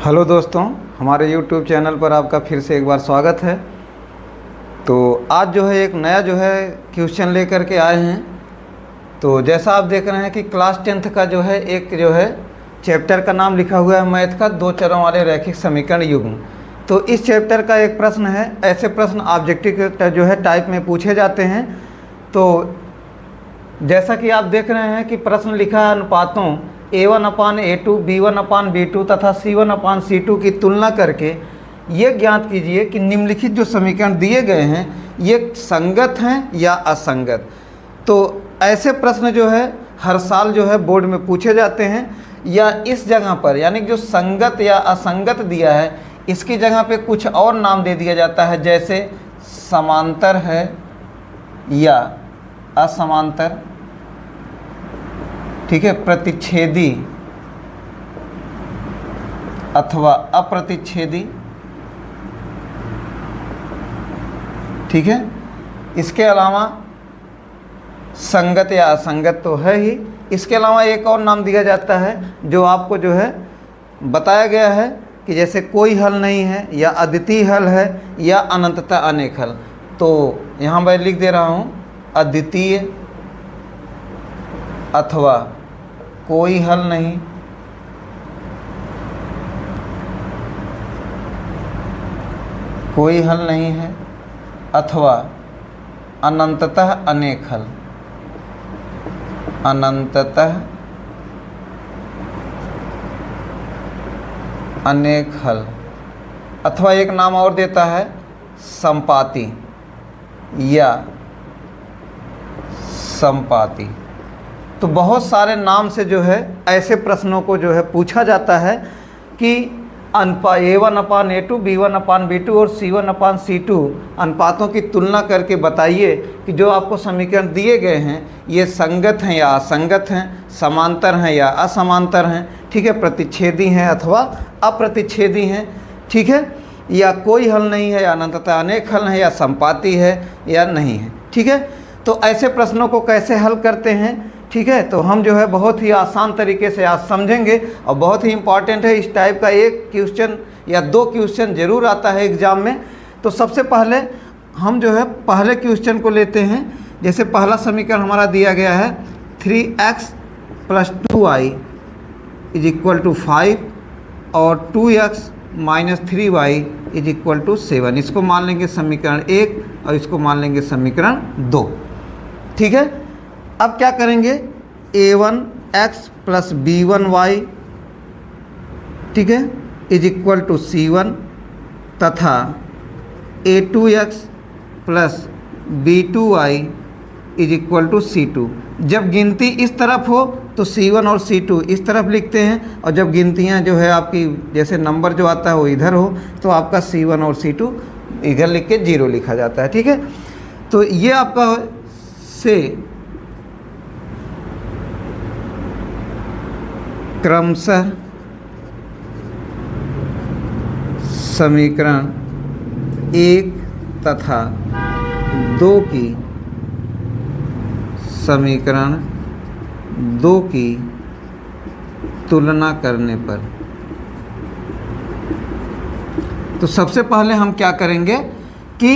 Hello दोस्तों, हमारे YouTube channel पर आपका फिर से एक बार स्वागत है। तो आज जो है एक नया क्वेश्चन लेकर के आए हैं। तो जैसा आप देख रहे हैं कि क्लास 10th का एक चैप्टर का नाम लिखा हुआ है मैथ का दो चरों वाले रैखिक समीकरण युग्म। तो इस चैप्टर का एक प्रश्न है, ऐसे प्रश्न ऑब्जेक्टिव टाइप में पूछे जाते हैं। तो जैसा कि आप देख रहे हैं कि प्रश्न लिखा है अनुपातों A1/A2, B1/B2 तथा C1/C2 की तुलना करके ये ज्ञात कीजिए कि निम्नलिखित जो समीकरण दिए गए हैं ये संगत हैं या असंगत। तो ऐसे प्रश्न हर साल बोर्ड में पूछे जाते हैं, या इस जगह पर यानी जो संगत या असंगत दिया है इसकी जगह पे कुछ और नाम दे दिया जाता है, जैसे समांतर है या असमांतर, ठीक है, प्रतिच्छेदी अथवा अप्रतिच्छेदी, ठीक है। इसके अलावा संगत या असंगत तो है ही, इसके अलावा एक और नाम दिया जाता है जो आपको बताया गया है कि जैसे कोई हल नहीं है या अद्वितीय हल है या अनंतता अनेक हल। तो यहाँ मैं लिख दे रहा हूँ अद्वितीय अथवा कोई हल नहीं, कोई हल नहीं है, अथवा अनंततः अनेक हल, अनंततः अनेक हल, अथवा एक नाम और देता है संपाती या संपाती। तो बहुत सारे नाम से ऐसे प्रश्नों को पूछा जाता है कि A1/A2, B1/B2 और C1/C2 अनुपातों की तुलना करके बताइए कि जो आपको समीकरण दिए गए हैं ये संगत हैं या असंगत हैं, समांतर हैं या असमांतर हैं, ठीक है, प्रतिच्छेदी हैं अथवा अप्रतिच्छेदी हैं, ठीक है, या कोई हल नहीं है या अनंतता अनेक हल है या संपाती है या नहीं है, ठीक है। तो ऐसे प्रश्नों को कैसे हल करते हैं, ठीक है, तो हम बहुत ही आसान तरीके से आज समझेंगे और बहुत ही इम्पॉर्टेंट है। इस टाइप का एक क्वेश्चन या दो क्वेश्चन ज़रूर आता है एग्ज़ाम में। तो सबसे पहले हम पहले क्वेश्चन को लेते हैं। जैसे पहला समीकरण हमारा दिया गया है 3x + 2y = 5 और 2x - 3y = 7। इसको मान लेंगे समीकरण 1 और इसको मान लेंगे समीकरण 2, ठीक है। अब क्या करेंगे, A1x + B1y, ठीक है, = C1 तथा A2x + B2y = C2। जब गिनती इस तरफ हो तो C1 और C2 इस तरफ लिखते हैं, और जब गिनतियां आपकी जैसे नंबर जो आता है वो इधर हो तो आपका C1 और C2 इधर लिख के 0 लिखा जाता है, ठीक है। तो ये आपका से क्रमशः समीकरण 1 तथा 2 की समीकरण 2 की तुलना करने पर, तो सबसे पहले हम क्या करेंगे कि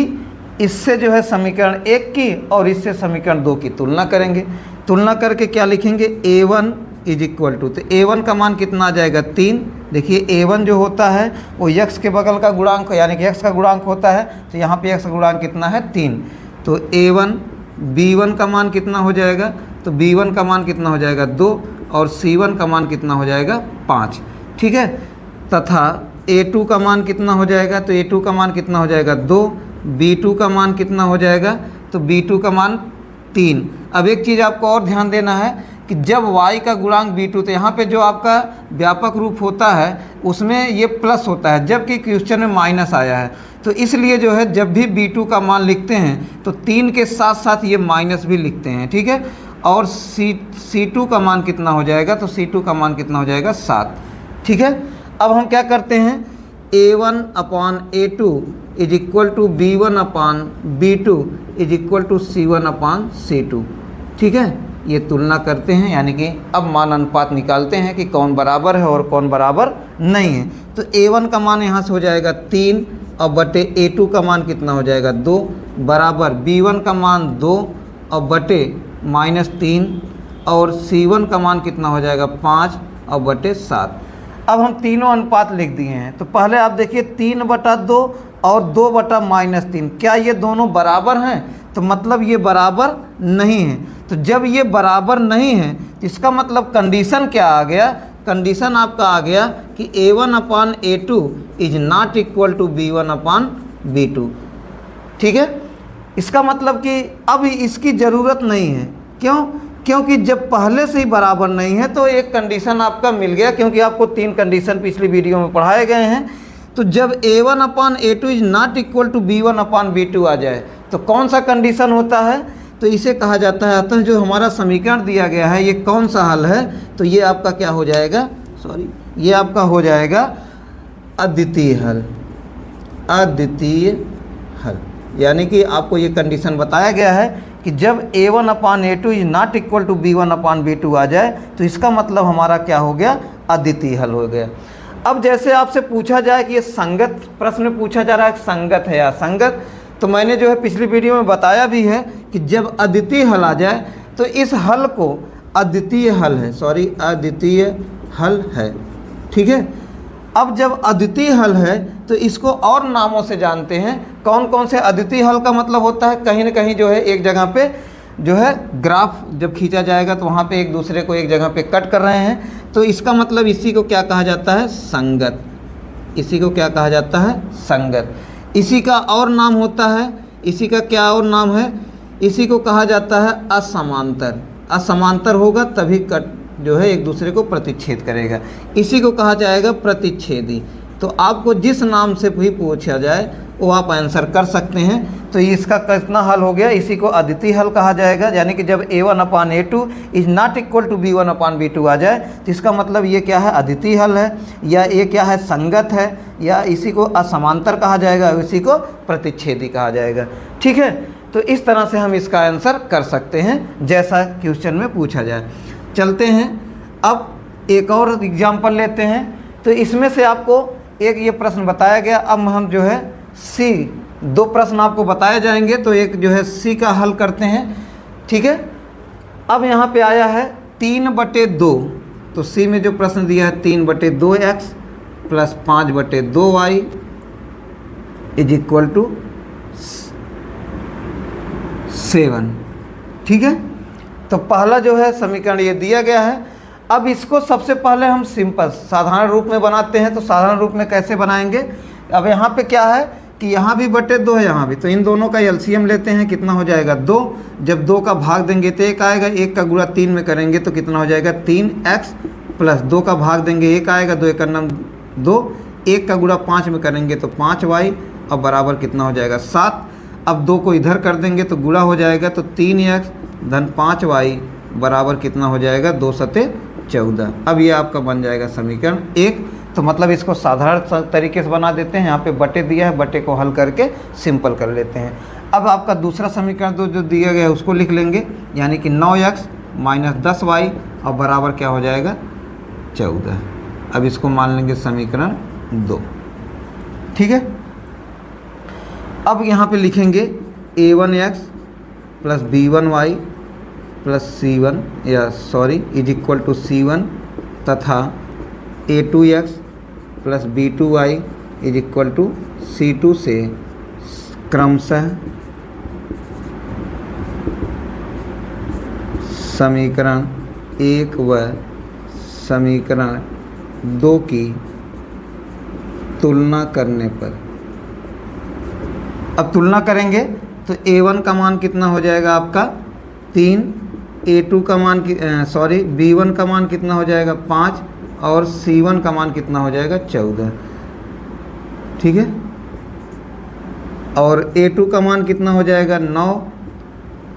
इससे समीकरण 1 की और इससे समीकरण 2 की तुलना करेंगे। तुलना करके क्या लिखेंगे, A1 = तो A1 का मान कितना आ जाएगा 3। देखिए A1 जो होता है वो x के बगल का गुणांक यानी कि x का गुणांक होता है, तो यहाँ पे x का गुणांक कितना है 3। तो A1 B1 का मान कितना हो जाएगा, तो B1 का मान कितना हो जाएगा 2 और C1 का मान कितना हो जाएगा 5, ठीक है। तथा A2 का मान कितना हो जाएगा, तो A2 का मान कितना हो जाएगा 2, B2 का मान कितना हो जाएगा, तो B2 का मान 3। अब एक चीज़ आपको और ध्यान देना है कि जब y का गुणांक B2, तो यहाँ पे जो आपका व्यापक रूप होता है उसमें ये प्लस होता है, जबकि क्वेश्चन में माइनस आया है। तो इसलिए जब भी B2 का मान लिखते हैं तो 3 के साथ साथ ये माइनस भी लिखते हैं, ठीक है। और C2 का मान कितना हो जाएगा, तो C2 का मान कितना हो जाएगा 7, ठीक है। अब हम क्या करते हैं, A1/A2 = B1/B2 = C1/C2, ठीक है। ये तुलना करते हैं, यानी कि अब मान अनुपात निकालते हैं कि कौन बराबर है और कौन बराबर नहीं है। तो A1 का मान यहाँ से हो जाएगा 3 और बटे A2 का मान कितना हो जाएगा 2 बराबर B1 का मान 2 और बटे -3 और C1 का मान कितना हो जाएगा 5 और बटे 7। अब हम तीनों अनुपात लिख दिए हैं। तो पहले आप देखिए 3/2 और 2/-3, क्या ये दोनों बराबर हैं? तो मतलब ये बराबर नहीं है। तो जब ये बराबर नहीं है तो इसका मतलब कंडीशन क्या आ गया? कंडीशन आपका आ गया कि A1/A2 is not equal to B1/B2। ठीक है, इसका मतलब कि अब इसकी ज़रूरत नहीं है। क्यों? क्योंकि जब पहले से ही बराबर नहीं है तो एक कंडीशन आपका मिल गया, क्योंकि आपको 3 कंडीशन पिछली वीडियो में पढ़ाए गए हैं। तो जब A1/A2 is not equal to B1/B2 आ जाए तो कौन सा कंडीशन होता है? तो इसे कहा जाता है, अतः जो हमारा समीकरण दिया गया है ये कौन सा हल है? तो ये आपका क्या हो जाएगा? ये आपका हो जाएगा अद्वितीय हल। अद्वितीय हल यानी कि आपको ये कंडीशन बताया गया है कि जब A1/A2 is not equal to B1/B2 आ जाए तो इसका मतलब हमारा क्या हो गया? अद्वितीय हल हो गया। अब जैसे आपसे पूछा जाए कि ये संगत, प्रश्न में पूछा जा रहा है संगत है या असंगत, तो मैंने जो है पिछली वीडियो में बताया भी है कि जब अद्वितीय हल आ जाए तो इस हल को अद्वितीय हल है, अद्वितीय हल है। ठीक है, अब जब अद्वितीय हल है तो इसको और नामों से जानते हैं। कौन कौन से? अद्वितीय हल का मतलब होता है कहीं ना कहीं जो है एक जगह पे जो है ग्राफ जब खींचा जाएगा तो वहाँ पे एक दूसरे को एक जगह पे कट कर रहे हैं, तो इसका मतलब इसी को क्या कहा जाता है? संगत। इसी को क्या कहा जाता है? संगत। इसी का और नाम होता है, इसी का क्या और नाम है? इसी को कहा जाता है असमांतर। असमांतर होगा तभी कट जो है एक दूसरे को प्रतिच्छेद करेगा, इसी को कहा जाएगा प्रतिच्छेदी। तो आपको जिस नाम से भी पूछा जाए वो आप आंसर कर सकते हैं। तो इसका कितना हल हो गया? इसी को अद्वितीय हल कहा जाएगा। यानी कि जब A1/A2 is not equal to B1/B2 आ जाए तो इसका मतलब ये क्या है? अद्वितीय हल है, या ये क्या है? संगत है, या इसी को असमांतर कहा जाएगा, इसी को प्रतिच्छेदी कहा जाएगा। ठीक है, तो इस तरह से हम इसका आंसर कर सकते हैं जैसा क्वेश्चन में पूछा जाए। चलते हैं अब एक और एग्जाम्पल लेते हैं। तो इसमें से आपको एक ये प्रश्न बताया गया। अब हम जो है सी, 2 प्रश्न आपको बताए जाएंगे, तो एक जो है सी का हल करते हैं। ठीक है, अब यहाँ पे आया है 3/2। तो सी में जो प्रश्न दिया है 3/2x plus 5/2y is equal to 7। ठीक है, तो पहला जो है समीकरण ये दिया गया है। अब इसको सबसे पहले हम सिंपल साधारण रूप में बनाते हैं। तो साधारण रूप में कैसे बनाएंगे? अब यहाँ पे क्या है कि यहाँ भी /2 है, यहाँ भी, तो इन दोनों का एलसीएम लेते हैं। कितना हो जाएगा? 2। जब 2 का भाग देंगे तो 1 आएगा, 1 का गुणा 3 में करेंगे तो कितना हो जाएगा? 3x प्लस 2 का भाग देंगे 1 आएगा, 2 × 9 2, 1 का गुणा 5 में करेंगे तो 5y और बराबर कितना हो जाएगा? 7। अब 2 को इधर कर देंगे तो गुणा हो जाएगा, तो 3x धन 5y बराबर कितना हो जाएगा? 2 × 14। अब ये आपका बन जाएगा समीकरण 1। तो मतलब इसको साधारण तरीके से बना देते हैं। यहाँ पे बटे दिया है, बटे को हल करके सिंपल कर लेते हैं। अब आपका दूसरा समीकरण तो जो दिया गया है उसको लिख लेंगे, यानी कि 9x माइनस 10y और बराबर क्या हो जाएगा? 14। अब इसको मान लेंगे समीकरण 2। ठीक है, अब यहाँ पे लिखेंगे a1x plus b1y plus is equal to c1 तथा a2x plus b2y is equal to c2 से क्रमशः समीकरण 1 व समीकरण 2 की तुलना करने पर, अब तुलना करेंगे तो a1 का मान कितना हो जाएगा आपका 3, a2 का मान b1 का मान कितना हो जाएगा 5 और c1 का मान कितना हो जाएगा 14। ठीक है, और a2 का मान कितना हो जाएगा 9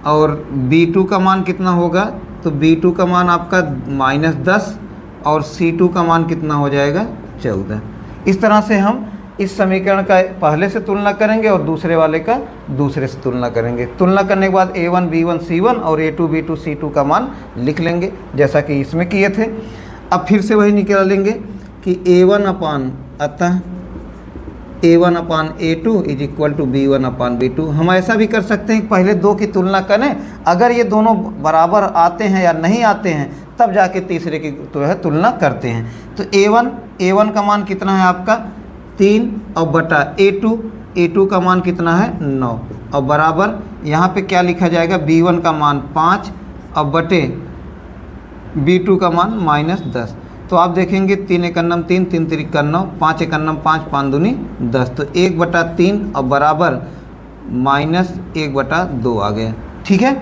और b2 का मान कितना होगा, तो b2 का मान आपका -10 और c2 का मान कितना हो जाएगा 14। इस तरह से हम इस समीकरण का पहले से तुलना करेंगे और दूसरे वाले का दूसरे से तुलना करेंगे। तुलना करने के बाद a1 b1 c1 और a2 b2 c2 का मान लिख लेंगे जैसा कि इसमें किए थे। अब फिर से वही निकालेंगे कि A1 अपान अतः A1 upon A2 is equal to B1 upon B2। हम ऐसा भी कर सकते हैं कि पहले दो की तुलना करें, अगर ये दोनों बराबर आते हैं या नहीं आते हैं तब जाके तीसरे की जो है तुलना करते हैं। तो A1 का मान कितना है आपका 3 और बटा A2 का मान कितना है 9 और बराबर यहाँ पे क्या लिखा जाएगा B1 का मान 5 और बटे B2 का मान -10। तो आप देखेंगे 3 एकन्नम 3, 3 तिरिक 9, 5 एकन्नम 5, 5 दूनी 10। तो 1/3 और बराबर -1/2 आ गया। ठीक है,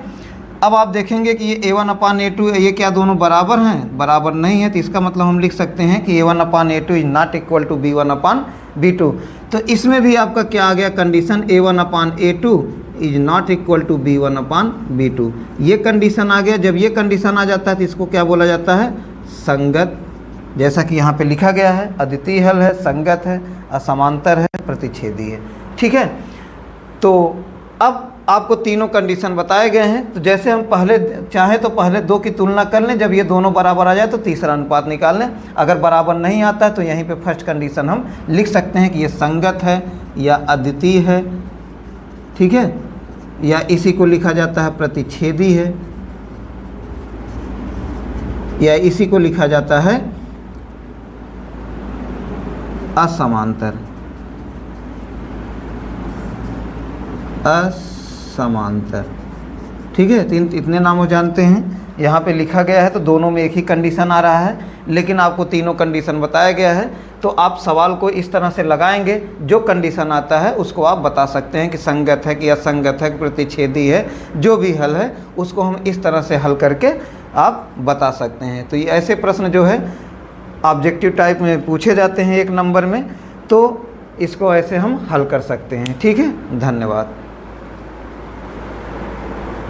अब आप देखेंगे कि ये A1 अपान A2 ये क्या दोनों बराबर हैं? बराबर नहीं है, तो इसका मतलब हम लिख सकते हैं कि A1 upon A2 is not equal to B1 upon B2। तो इसमें भी आपका क्या आ गया condition, A1 upon A2 is not equal to B1 upon B2। ये कंडीशन आ गया। जब ये कंडीशन आ जाता है तो इसको क्या बोला जाता है? संगत। जैसा कि यहाँ पे लिखा गया है, अद्वितीय हल है, संगत है, असमांतर है, प्रतिच्छेदी है। ठीक है, तो अब आपको तीनों कंडीशन बताए गए हैं। तो जैसे हम पहले चाहें तो पहले दो की तुलना कर लें, जब ये दोनों बराबर आ जाए तो तीसरा अनुपात निकाल लें। अगर बराबर नहीं आता है तो यहीं पे फर्स्ट कंडीशन हम लिख सकते हैं कि ये संगत है या अद्वितीय है। ठीक है, या इसी को लिखा जाता है प्रतिच्छेदी है, या इसी को लिखा जाता है असमांतर। असमांतर। ठीक है, इतने नामों जानते हैं। यहाँ पे लिखा गया है तो दोनों में एक ही कंडीशन आ रहा है, लेकिन आपको तीनों कंडीशन बताया गया है। तो आप सवाल को इस तरह से लगाएंगे, जो कंडीशन आता है उसको आप बता सकते हैं कि संगत है कि असंगत है कि प्रतिच्छेदी है। जो भी हल है उसको हम इस तरह से हल करके आप बता सकते हैं। तो ये ऐसे प्रश्न जो है ऑब्जेक्टिव टाइप में पूछे जाते हैं 1 नंबर में, तो इसको ऐसे हम हल कर सकते हैं। ठीक है, धन्यवाद।